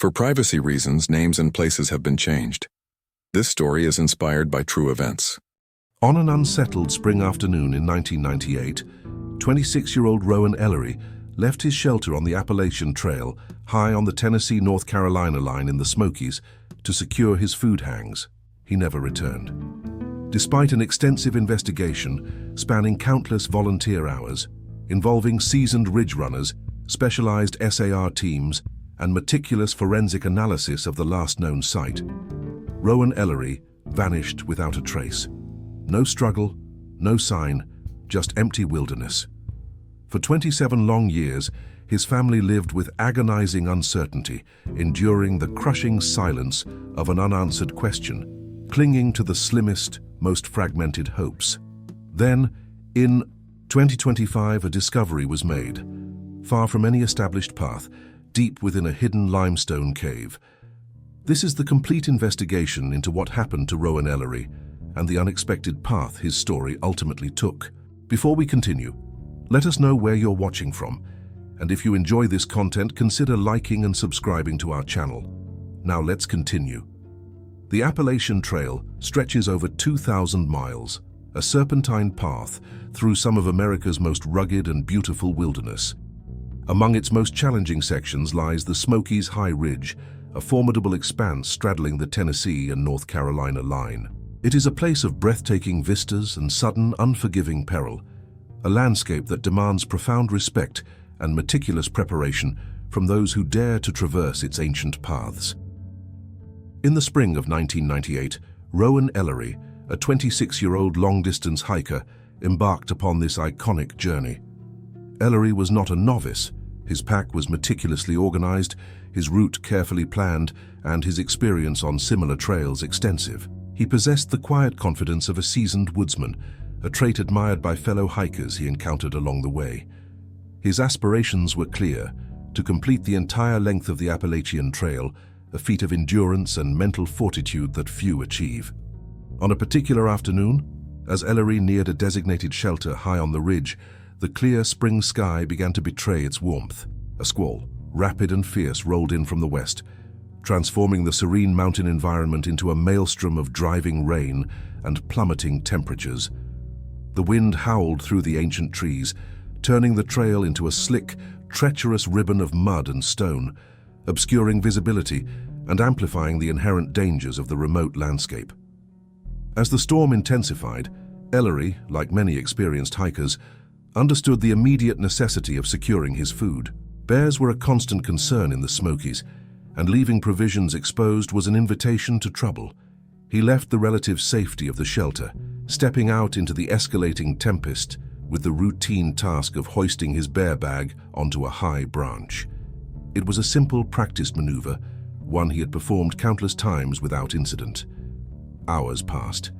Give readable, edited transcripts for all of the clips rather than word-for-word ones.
For privacy reasons, names and places have been changed. This story is inspired by true events. On an unsettled spring afternoon in 1998, 26-year-old Rowan Ellery left his shelter on the Appalachian Trail, high on the Tennessee-North Carolina line in the Smokies, to secure his food hangs. He never returned. Despite an extensive investigation spanning countless volunteer hours, involving seasoned ridge runners, specialized SAR teams, and meticulous forensic analysis of the last known site, Rowan Ellery vanished without a trace. No struggle, no sign, just empty wilderness. For 27 long years, his family lived with agonizing uncertainty, enduring the crushing silence of an unanswered question, clinging to the slimmest, most fragmented hopes. Then, in 2025, a discovery was made. Far from any established path, deep within a hidden limestone cave. This is the complete investigation into what happened to Rowan Ellery and the unexpected path his story ultimately took. Before we continue, let us know where you're watching from, and if you enjoy this content, consider liking and subscribing to our channel. Now let's continue. The Appalachian Trail stretches over 2,000 miles, a serpentine path through some of America's most rugged and beautiful wilderness. Among its most challenging sections lies the Smokies High Ridge, a formidable expanse straddling the Tennessee and North Carolina line. It is a place of breathtaking vistas and sudden, unforgiving peril, a landscape that demands profound respect and meticulous preparation from those who dare to traverse its ancient paths. In the spring of 1998, Rowan Ellery, a 26-year-old long-distance hiker, embarked upon this iconic journey. Ellery was not a novice. His pack was meticulously organized, his route carefully planned, and his experience on similar trails extensive. He possessed the quiet confidence of a seasoned woodsman, a trait admired by fellow hikers he encountered along the way. His aspirations were clear: to complete the entire length of the Appalachian Trail, a feat of endurance and mental fortitude that few achieve. On a particular afternoon, as Ellery neared a designated shelter high on the ridge, the clear spring sky began to betray its warmth. A squall, rapid and fierce, rolled in from the west, transforming the serene mountain environment into a maelstrom of driving rain and plummeting temperatures. The wind howled through the ancient trees, turning the trail into a slick, treacherous ribbon of mud and stone, obscuring visibility and amplifying the inherent dangers of the remote landscape. As the storm intensified, Ellery, like many experienced hikers, understood the immediate necessity of securing his food. Bears were a constant concern in the Smokies, and leaving provisions exposed was an invitation to trouble. He left the relative safety of the shelter, stepping out into the escalating tempest with the routine task of hoisting his bear bag onto a high branch. It was a simple, practiced maneuver, one he had performed countless times without incident. Hours passed.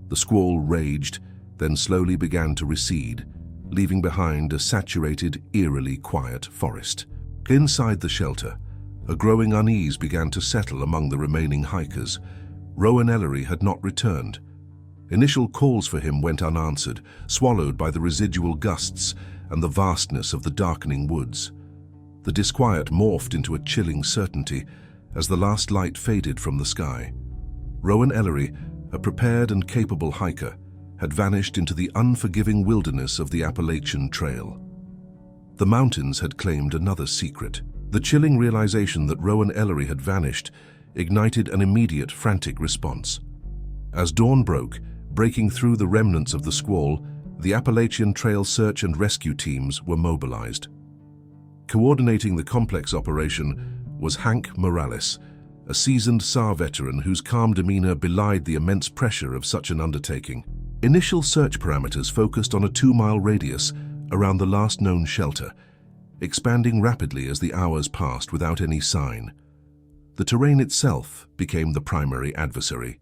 The squall raged, then slowly began to recede, leaving behind a saturated, eerily quiet forest. Inside the shelter, a growing unease began to settle among the remaining hikers. Rowan Ellery had not returned. Initial calls for him went unanswered, swallowed by the residual gusts and the vastness of the darkening woods. The disquiet morphed into a chilling certainty as the last light faded from the sky. Rowan Ellery, a prepared and capable hiker, had vanished into the unforgiving wilderness of the Appalachian Trail. The mountains had claimed another secret. The chilling realization that Rowan Ellery had vanished ignited an immediate, frantic response. As dawn broke, breaking through the remnants of the squall, the Appalachian Trail search and rescue teams were mobilized. Coordinating the complex operation was Hank Morales, a seasoned SAR veteran whose calm demeanor belied the immense pressure of such an undertaking. Initial search parameters focused on a 2-mile radius around the last known shelter, expanding rapidly as the hours passed without any sign. The terrain itself became the primary adversary.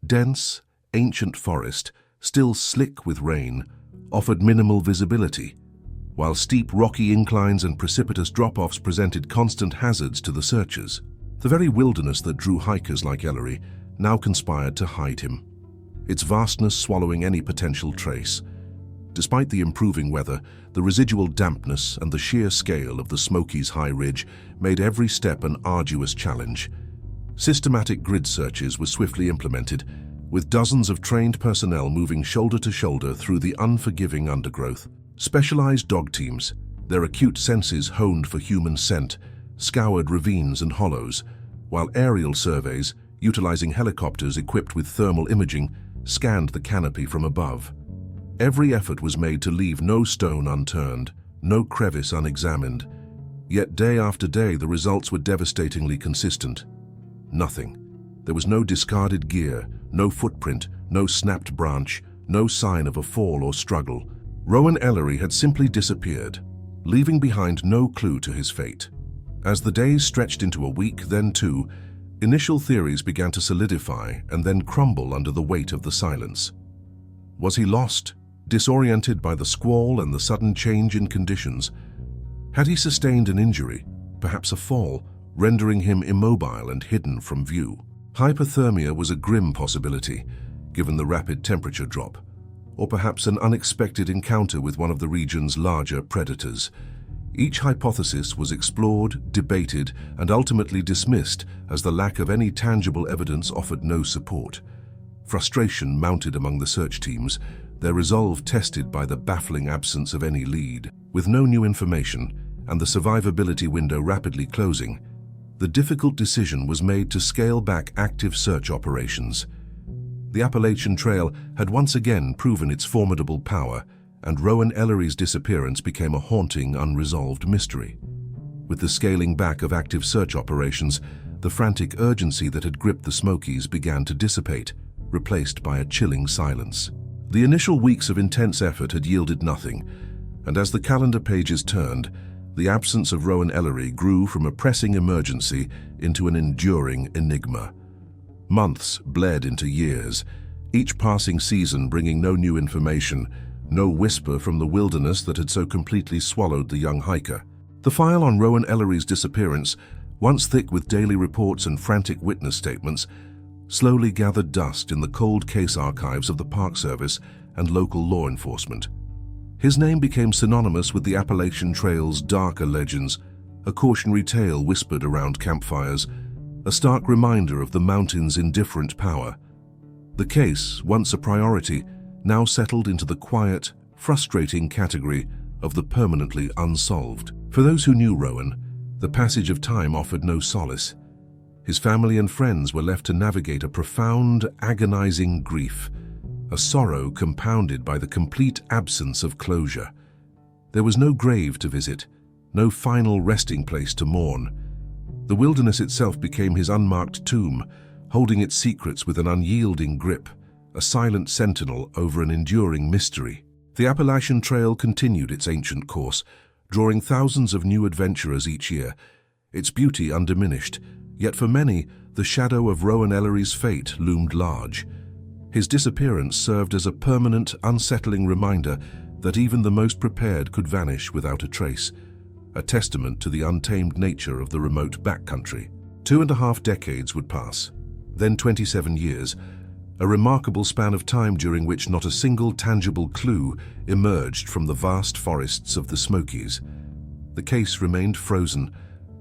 Dense, ancient forest, still slick with rain, offered minimal visibility, while steep rocky inclines and precipitous drop-offs presented constant hazards to the searchers. The very wilderness that drew hikers like Ellery now conspired to hide him, its vastness swallowing any potential trace. Despite the improving weather, the residual dampness and the sheer scale of the Smokies High Ridge made every step an arduous challenge. Systematic grid searches were swiftly implemented, with dozens of trained personnel moving shoulder to shoulder through the unforgiving undergrowth. Specialized dog teams, their acute senses honed for human scent, scoured ravines and hollows, while aerial surveys, utilizing helicopters equipped with thermal imaging, scanned the canopy from above. Every effort was made to leave no stone unturned, no crevice unexamined. Yet day after day the results were devastatingly consistent. Nothing. There was no discarded gear, no footprint, no snapped branch, no sign of a fall or struggle. Rowan Ellery had simply disappeared, leaving behind no clue to his fate. As the days stretched into a week, then two, initial theories began to solidify and then crumble under the weight of the silence. Was he lost, disoriented by the squall and the sudden change in conditions? Had he sustained an injury, perhaps a fall, rendering him immobile and hidden from view? Hypothermia was a grim possibility, given the rapid temperature drop, or perhaps an unexpected encounter with one of the region's larger predators. Each hypothesis was explored, debated, and ultimately dismissed as the lack of any tangible evidence offered no support. Frustration mounted among the search teams, their resolve tested by the baffling absence of any lead. With no new information and the survivability window rapidly closing, the difficult decision was made to scale back active search operations. The Appalachian Trail had once again proven its formidable power, and Rowan Ellery's disappearance became a haunting, unresolved mystery. With the scaling back of active search operations, the frantic urgency that had gripped the Smokies began to dissipate, replaced by a chilling silence. The initial weeks of intense effort had yielded nothing, and as the calendar pages turned, the absence of Rowan Ellery grew from a pressing emergency into an enduring enigma. Months bled into years, each passing season bringing no new information, no whisper from the wilderness that had so completely swallowed the young hiker. The file on Rowan Ellery's disappearance, once thick with daily reports and frantic witness statements, slowly gathered dust in the cold case archives of the Park Service and local law enforcement. His name became synonymous with the Appalachian Trail's darker legends, a cautionary tale whispered around campfires, a stark reminder of the mountain's indifferent power. The case, once a priority, now settled into the quiet, frustrating category of the permanently unsolved. For those who knew Rowan, the passage of time offered no solace. His family and friends were left to navigate a profound, agonizing grief, a sorrow compounded by the complete absence of closure. There was no grave to visit, no final resting place to mourn. The wilderness itself became his unmarked tomb, holding its secrets with an unyielding grip, a silent sentinel over an enduring mystery. The Appalachian Trail continued its ancient course, drawing thousands of new adventurers each year, its beauty undiminished, yet for many, the shadow of Rowan Ellery's fate loomed large. His disappearance served as a permanent, unsettling reminder that even the most prepared could vanish without a trace, a testament to the untamed nature of the remote backcountry. 2.5 decades would pass, then 27 years, a remarkable span of time during which not a single tangible clue emerged from the vast forests of the Smokies. The case remained frozen,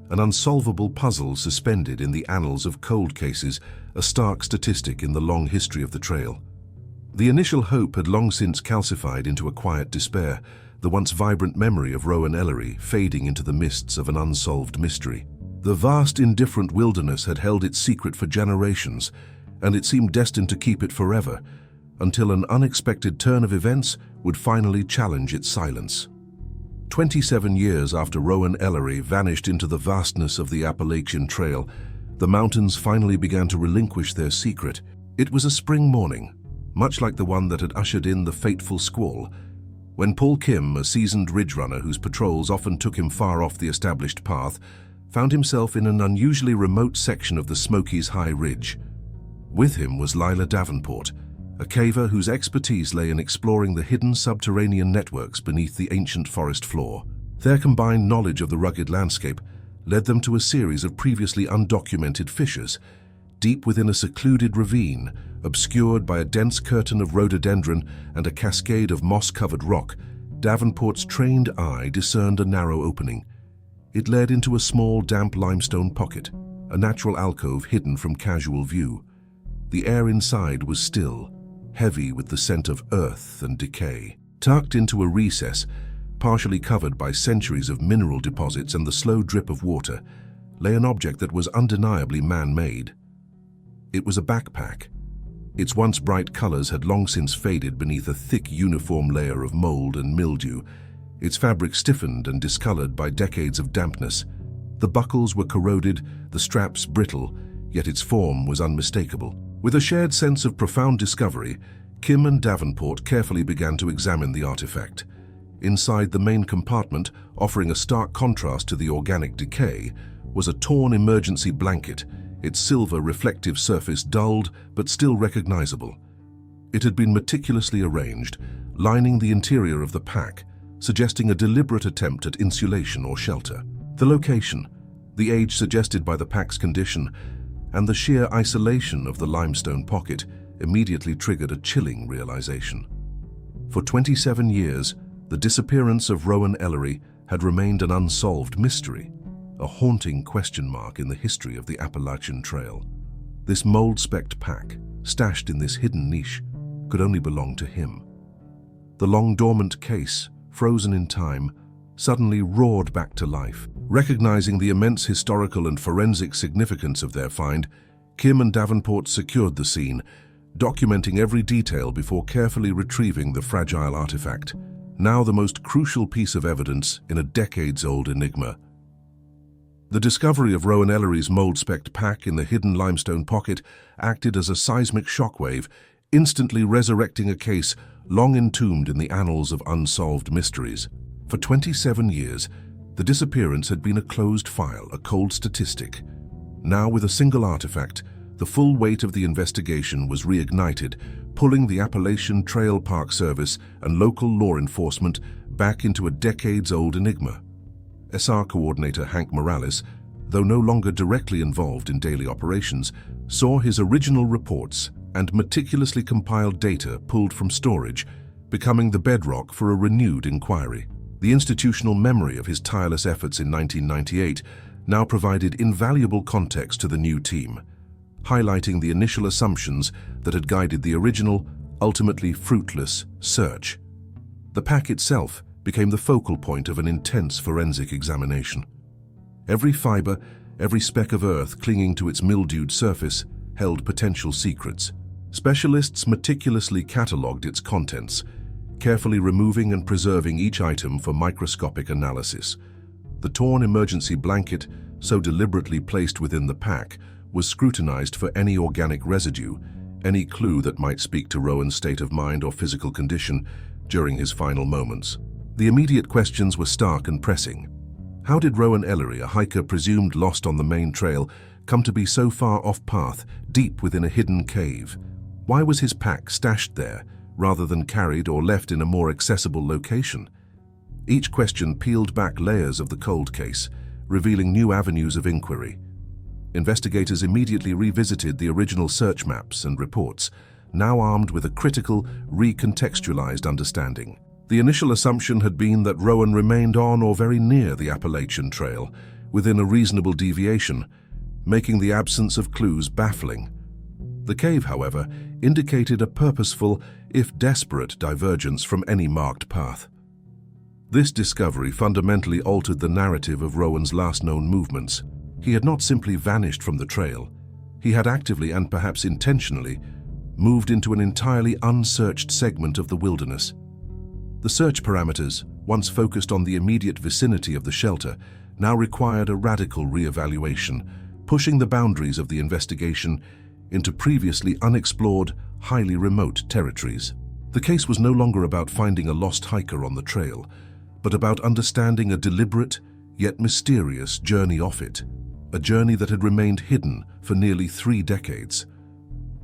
an unsolvable puzzle suspended in the annals of cold cases, a stark statistic in the long history of the trail. The initial hope had long since calcified into a quiet despair, the once vibrant memory of Rowan Ellery fading into the mists of an unsolved mystery. The vast, indifferent wilderness had held its secret for generations, and it seemed destined to keep it forever, until an unexpected turn of events would finally challenge its silence. 27 years after Rowan Ellery vanished into the vastness of the Appalachian Trail, the mountains finally began to relinquish their secret. It was a spring morning, much like the one that had ushered in the fateful squall, when Paul Kim, a seasoned ridge runner whose patrols often took him far off the established path, found himself in an unusually remote section of the Smokies High Ridge. With him was Lila Davenport, a caver whose expertise lay in exploring the hidden subterranean networks beneath the ancient forest floor. Their combined knowledge of the rugged landscape led them to a series of previously undocumented fissures, deep within a secluded ravine, obscured by a dense curtain of rhododendron and a cascade of moss-covered rock, Davenport's trained eye discerned a narrow opening. It led into a small, damp limestone pocket, a natural alcove hidden from casual view. The air inside was still, heavy with the scent of earth and decay. Tucked into a recess, partially covered by centuries of mineral deposits and the slow drip of water, lay an object that was undeniably man-made. It was a backpack. Its once bright colors had long since faded beneath a thick, uniform layer of mold and mildew, its fabric stiffened and discolored by decades of dampness. The buckles were corroded, the straps brittle, yet its form was unmistakable. With a shared sense of profound discovery, Kim and Davenport carefully began to examine the artifact. Inside the main compartment, offering a stark contrast to the organic decay, was a torn emergency blanket, its silver reflective surface dulled but still recognizable. It had been meticulously arranged, lining the interior of the pack, suggesting a deliberate attempt at insulation or shelter. The location, the age suggested by the pack's condition, and the sheer isolation of the limestone pocket immediately triggered a chilling realization. For 27 years, the disappearance of Rowan Ellery had remained an unsolved mystery, a haunting question mark in the history of the Appalachian Trail. This mold-specked pack, stashed in this hidden niche, could only belong to him. The long-dormant case, frozen in time, suddenly roared back to life. Recognizing the immense historical and forensic significance of their find, Kim and Davenport secured the scene, documenting every detail before carefully retrieving the fragile artifact, now the most crucial piece of evidence in a decades-old enigma. The discovery of Rowan Ellery's mold-specked pack in the hidden limestone pocket acted as a seismic shockwave, instantly resurrecting a case long entombed in the annals of unsolved mysteries. For 27 years, the disappearance had been a closed file, a cold statistic. Now, with a single artifact, the full weight of the investigation was reignited, pulling the Appalachian Trail Park Service and local law enforcement back into a decades-old enigma. SR Coordinator Hank Morales, though no longer directly involved in daily operations, saw his original reports and meticulously compiled data pulled from storage, becoming the bedrock for a renewed inquiry. The institutional memory of his tireless efforts in 1998 now provided invaluable context to the new team, highlighting the initial assumptions that had guided the original, ultimately fruitless, search. The pack itself became the focal point of an intense forensic examination. Every fiber, every speck of earth clinging to its mildewed surface held potential secrets. Specialists meticulously catalogued its contents, carefully removing and preserving each item for microscopic analysis. The torn emergency blanket, so deliberately placed within the pack, was scrutinized for any organic residue, any clue that might speak to Rowan's state of mind or physical condition during his final moments. The immediate questions were stark and pressing. How did Rowan Ellery, a hiker presumed lost on the main trail, come to be so far off-path, deep within a hidden cave? Why was his pack stashed there, rather than carried or left in a more accessible location? Each question peeled back layers of the cold case, revealing new avenues of inquiry. Investigators immediately revisited the original search maps and reports, now armed with a critical, recontextualized understanding. The initial assumption had been that Rowan remained on or very near the Appalachian Trail, within a reasonable deviation, making the absence of clues baffling. The cave, however, indicated a purposeful, if desperate, divergence from any marked path. This discovery fundamentally altered the narrative of Rowan's last known movements. He had not simply vanished from the trail. He had actively and perhaps intentionally moved into an entirely unsearched segment of the wilderness. The search parameters, once focused on the immediate vicinity of the shelter, now required a radical re-evaluation, pushing the boundaries of the investigation into previously unexplored, highly remote territories. The case was no longer about finding a lost hiker on the trail, but about understanding a deliberate, yet mysterious journey off it, a journey that had remained hidden for nearly 3 decades.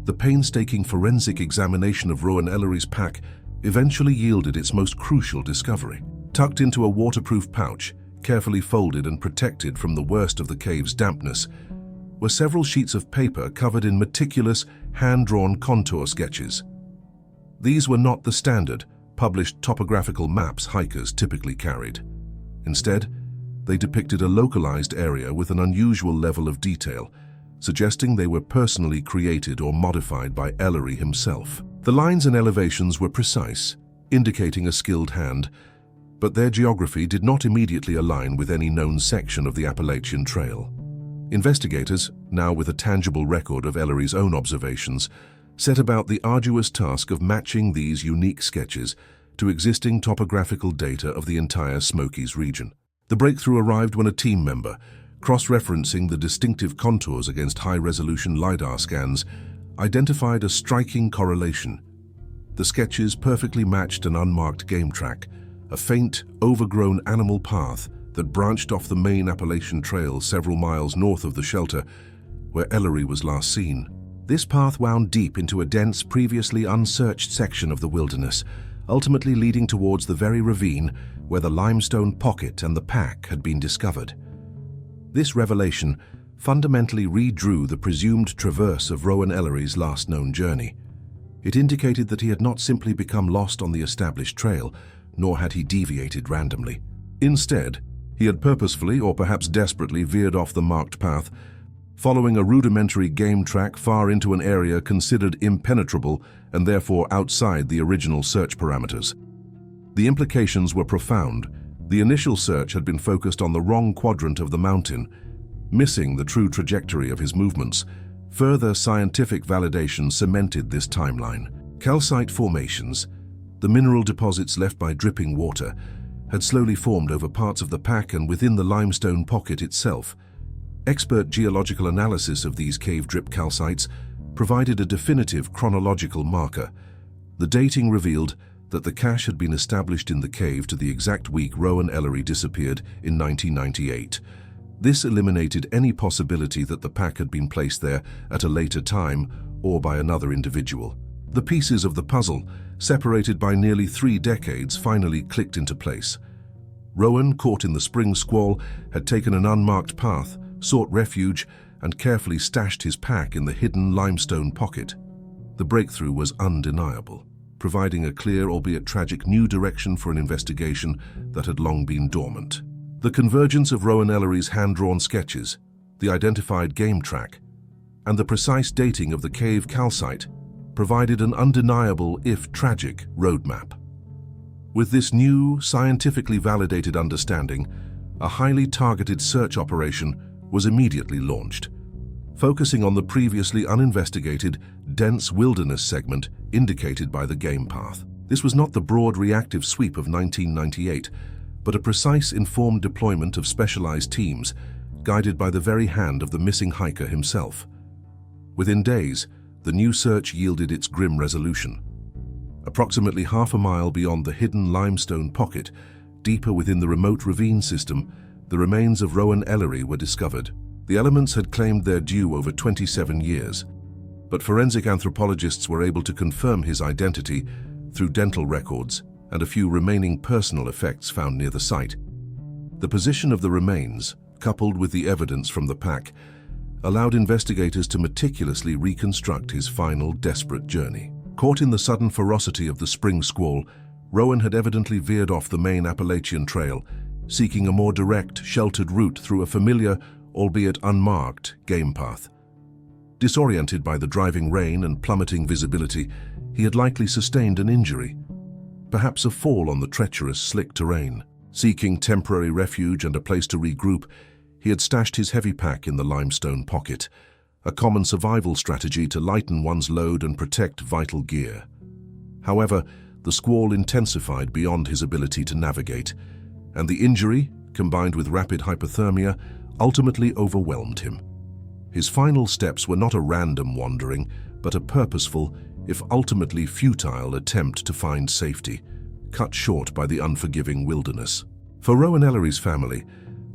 The painstaking forensic examination of Rowan Ellery's pack eventually yielded its most crucial discovery. Tucked into a waterproof pouch, carefully folded and protected from the worst of the cave's dampness, were several sheets of paper covered in meticulous, hand-drawn contour sketches. These were not the standard, published topographical maps hikers typically carried. Instead, they depicted a localized area with an unusual level of detail, suggesting they were personally created or modified by Ellery himself. The lines and elevations were precise, indicating a skilled hand, but their geography did not immediately align with any known section of the Appalachian Trail. Investigators, now with a tangible record of Ellery's own observations, set about the arduous task of matching these unique sketches to existing topographical data of the entire Smokies region. The breakthrough arrived when a team member, cross-referencing the distinctive contours against high-resolution LiDAR scans, identified a striking correlation. The sketches perfectly matched an unmarked game track, a faint, overgrown animal path that branched off the main Appalachian Trail several miles north of the shelter, where Ellery was last seen. This path wound deep into a dense, previously unsearched section of the wilderness, ultimately leading towards the very ravine where the limestone pocket and the pack had been discovered. This revelation fundamentally redrew the presumed traverse of Rowan Ellery's last known journey. It indicated that he had not simply become lost on the established trail, nor had he deviated randomly. Instead, he had purposefully, or perhaps desperately, veered off the marked path, following a rudimentary game track far into an area considered impenetrable and therefore outside the original search parameters. The implications were profound. The initial search had been focused on the wrong quadrant of the mountain, missing the true trajectory of his movements. Further scientific validation cemented this timeline. Calcite formations, the mineral deposits left by dripping water, had slowly formed over parts of the pack and within the limestone pocket itself. Expert geological analysis of these cave-drip calcites provided a definitive chronological marker. The dating revealed that the cache had been established in the cave to the exact week Rowan Ellery disappeared in 1998. This eliminated any possibility that the pack had been placed there at a later time or by another individual. The pieces of the puzzle, separated by nearly 3 decades, finally clicked into place. Rowan, caught in the spring squall, had taken an unmarked path, sought refuge, and carefully stashed his pack in the hidden limestone pocket. The breakthrough was undeniable, providing a clear, albeit tragic, new direction for an investigation that had long been dormant. The convergence of Rowan Ellery's hand-drawn sketches, the identified game track, and the precise dating of the cave calcite provided an undeniable, if tragic, roadmap. With this new, scientifically validated understanding, a highly targeted search operation was immediately launched, focusing on the previously uninvestigated, dense wilderness segment indicated by the game path. This was not the broad reactive sweep of 1998, but a precise, informed deployment of specialized teams, guided by the very hand of the missing hiker himself. Within days, the new search yielded its grim resolution. Approximately half a mile beyond the hidden limestone pocket, deeper within the remote ravine system, the remains of Rowan Ellery were discovered. The elements had claimed their due over 27 years, but forensic anthropologists were able to confirm his identity through dental records and a few remaining personal effects found near the site. The position of the remains, coupled with the evidence from the pack, allowed investigators to meticulously reconstruct his final desperate journey. Caught in the sudden ferocity of the spring squall, Rowan had evidently veered off the main Appalachian Trail, seeking a more direct, sheltered route through a familiar, albeit unmarked, game path. Disoriented by the driving rain and plummeting visibility, he had likely sustained an injury, perhaps a fall on the treacherous, slick terrain. Seeking temporary refuge and a place to regroup, he had stashed his heavy pack in the limestone pocket, a common survival strategy to lighten one's load and protect vital gear. However, the squall intensified beyond his ability to navigate, and the injury, combined with rapid hypothermia, ultimately overwhelmed him. His final steps were not a random wandering, but a purposeful, if ultimately futile, attempt to find safety, cut short by the unforgiving wilderness. For Rowan Ellery's family,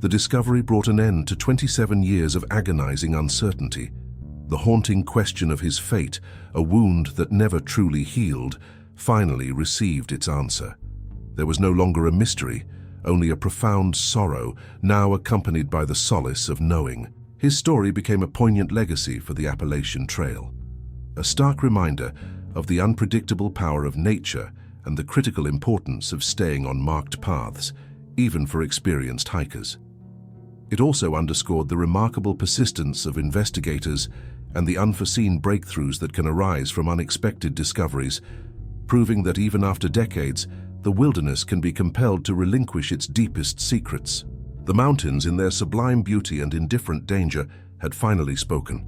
the discovery brought an end to 27 years of agonizing uncertainty. The haunting question of his fate, a wound that never truly healed, finally received its answer. There was no longer a mystery, only a profound sorrow, now accompanied by the solace of knowing His story became a poignant legacy for the Appalachian Trail, a stark reminder of the unpredictable power of nature and the critical importance of staying on marked paths, even for experienced hikers. It also underscored the remarkable persistence of investigators and the unforeseen breakthroughs that can arise from unexpected discoveries, proving that even after decades, the wilderness can be compelled to relinquish its deepest secrets. The mountains, in their sublime beauty and indifferent danger, had finally spoken.